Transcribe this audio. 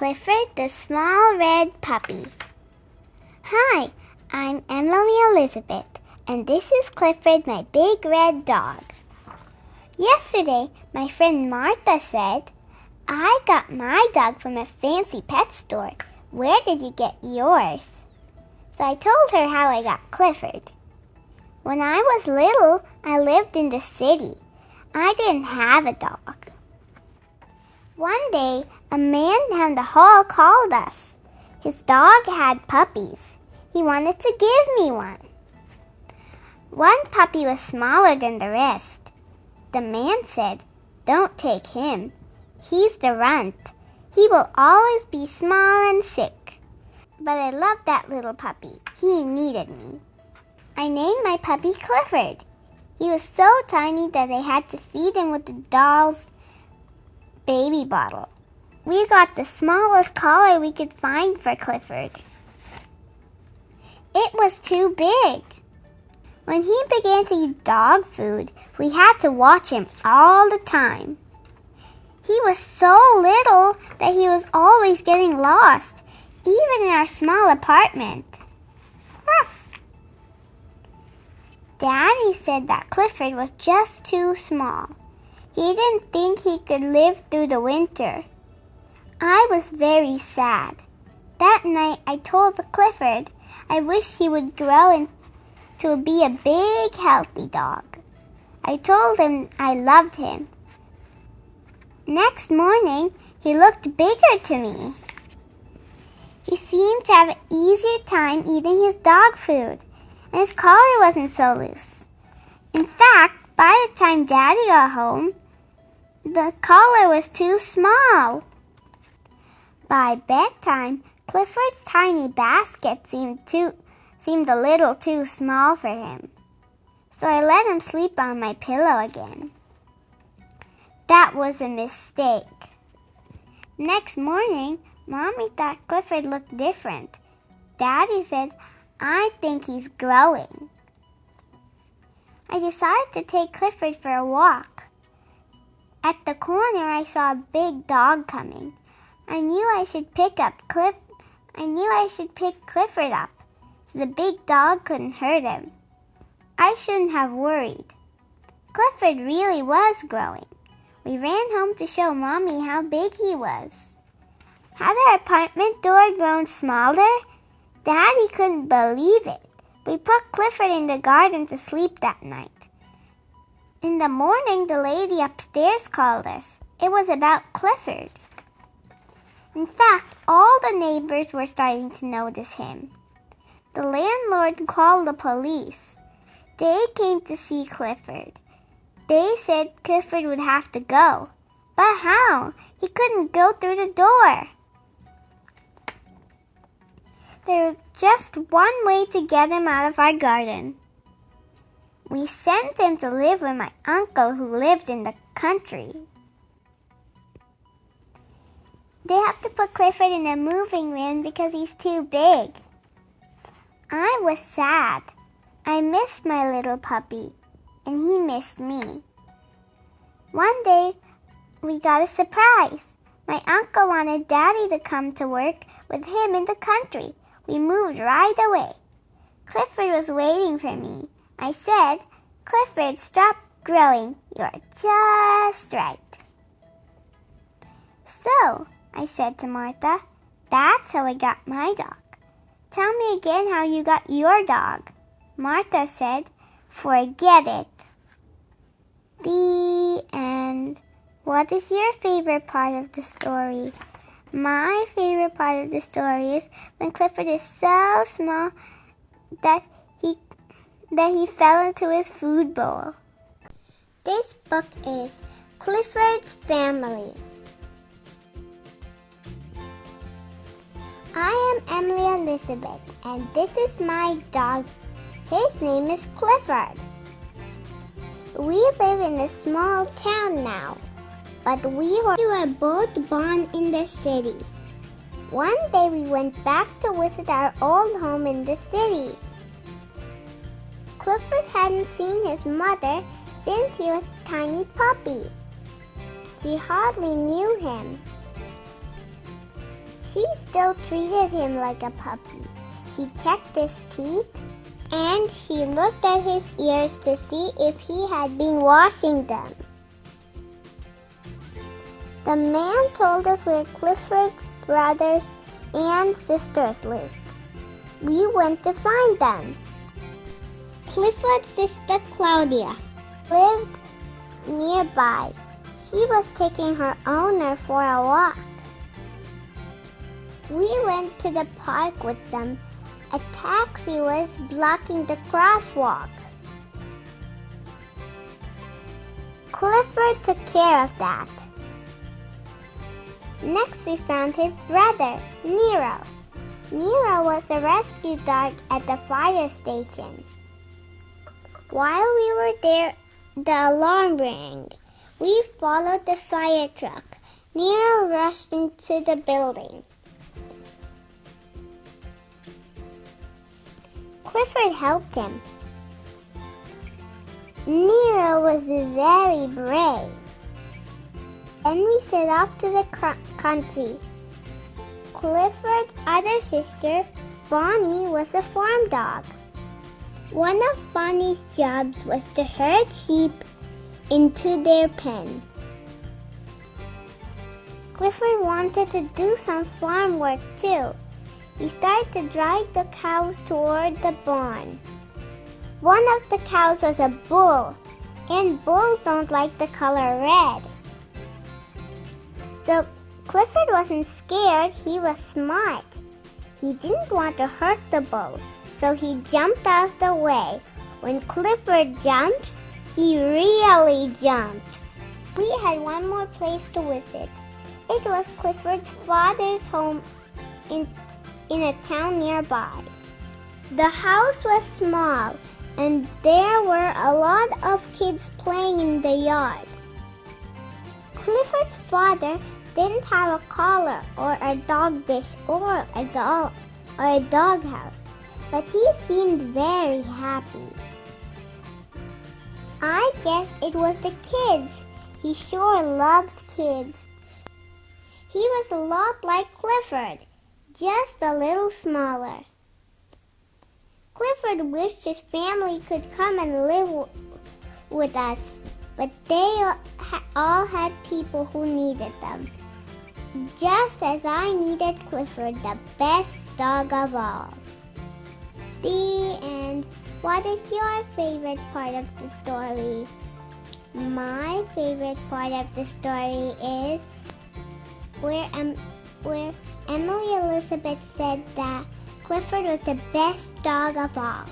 Clifford the Small Red Puppy. Hi, I'm Emily Elizabeth, and this is Clifford, my big red dog. Yesterday, my friend Martha said, I got my dog from a fancy pet store. Where did you get yours? So I told her how I got Clifford. When I was little, I lived in the city. I didn't have a dog. One day, a man down the hall called us. His dog had puppies. He wanted to give me one. One puppy was smaller than the rest. The man said, Don't take him. He's the runt. He will always be small and sick. But I loved that little puppy. He needed me. I named my puppy Clifford. He was so tiny that I had to feed him with the doll's baby bottle. We got the smallest collar we could find for Clifford. It was too big. When he began to eat dog food, we had to watch him all the time. He was so little that he was always getting lost, even in our small apartment. Ruff. Daddy said that Clifford was just too small. He didn't think he could live through the winter. I was very sad. That night I told Clifford I wished he would grow to be a big, healthy dog. I told him I loved him. Next morning, he looked bigger to me. He seemed to have an easier time eating his dog food, and his collar wasn't so loose. In fact, by the time Daddy got home, the collar was too small. By bedtime, Clifford's tiny basket seemed a little too small for him. So I let him sleep on my pillow again. That was a mistake. Next morning, Mommy thought Clifford looked different. Daddy said, I think he's growing. I decided to take Clifford for a walk. At the corner, I saw a big dog coming. I knew I should pick Clifford up, so the big dog couldn't hurt him. I shouldn't have worried. Clifford really was growing. We ran home to show Mommy how big he was. Had our apartment door grown smaller? Daddy couldn't believe it. We put Clifford in the garden to sleep that night. In the morning, the lady upstairs called us. It was about Clifford. In fact, all the neighbors were starting to notice him. The landlord called the police. They came to see Clifford. They said Clifford would have to go. But how? He couldn't go through the door. There was just one way to get him out of our garden. We sent him to live with my uncle who lived in the country. They have to put Clifford in a moving van because he's too big. I was sad. I missed my little puppy, and he missed me. One day, we got a surprise. My uncle wanted Daddy to come to work with him in the country. We moved right away. Clifford was waiting for me. I said, Clifford, stop growing. You're just right. So, I said to Martha, that's how I got my dog. Tell me again how you got your dog. Martha said, forget it. The end. What is your favorite part of the story? My favorite part of the story is when Clifford is so small that he fell into his food bowl. This book is Clifford's Family. I am Emily Elizabeth, and this is my dog. His name is Clifford. We live in a small town now, but we were both born in the city. One day we went back to visit our old home in the city. Clifford hadn't seen his mother since he was a tiny puppy. She hardly knew him. She still treated him like a puppy. She checked his teeth, and she looked at his ears to see if he had been washing them. The man told us where Clifford's brothers and sisters lived. We went to find them. Clifford's sister Claudia lived nearby. She was taking her owner for a walk. We went to the park with them. A taxi was blocking the crosswalk. Clifford took care of that. Next we found his brother, Nero. Nero was a rescue dog at the fire station. While we were there, the alarm rang. We followed the fire truck. Nero rushed into the building. Clifford helped him. Nero was very brave. Then we set off to the country. Clifford's other sister, Bonnie, was a farm dog. One of Bonnie's jobs was to herd sheep into their pen. Clifford wanted to do some farm work too. He started to drive the cows toward the barn. One of the cows was a bull, and bulls don't like the color red. So Clifford wasn't scared, he was smart. He didn't want to hurt the bull, so he jumped out of the way. When Clifford jumps, he really jumps. We had one more place to visit. It was Clifford's father's home in a town nearby. The house was small, and there were a lot of kids playing in the yard. Clifford's father didn't have a collar or a dog dish or a doghouse, but he seemed very happy. I guess it was the kids. He sure loved kids. He was a lot like Clifford, just a little smaller. Clifford wished his family could come and live with us, but they all had people who needed them. Just as I needed Clifford, the best dog of all. The end. What is your favorite part of the story? My favorite part of the story is where Emily Elizabeth said that Clifford was the best dog of all.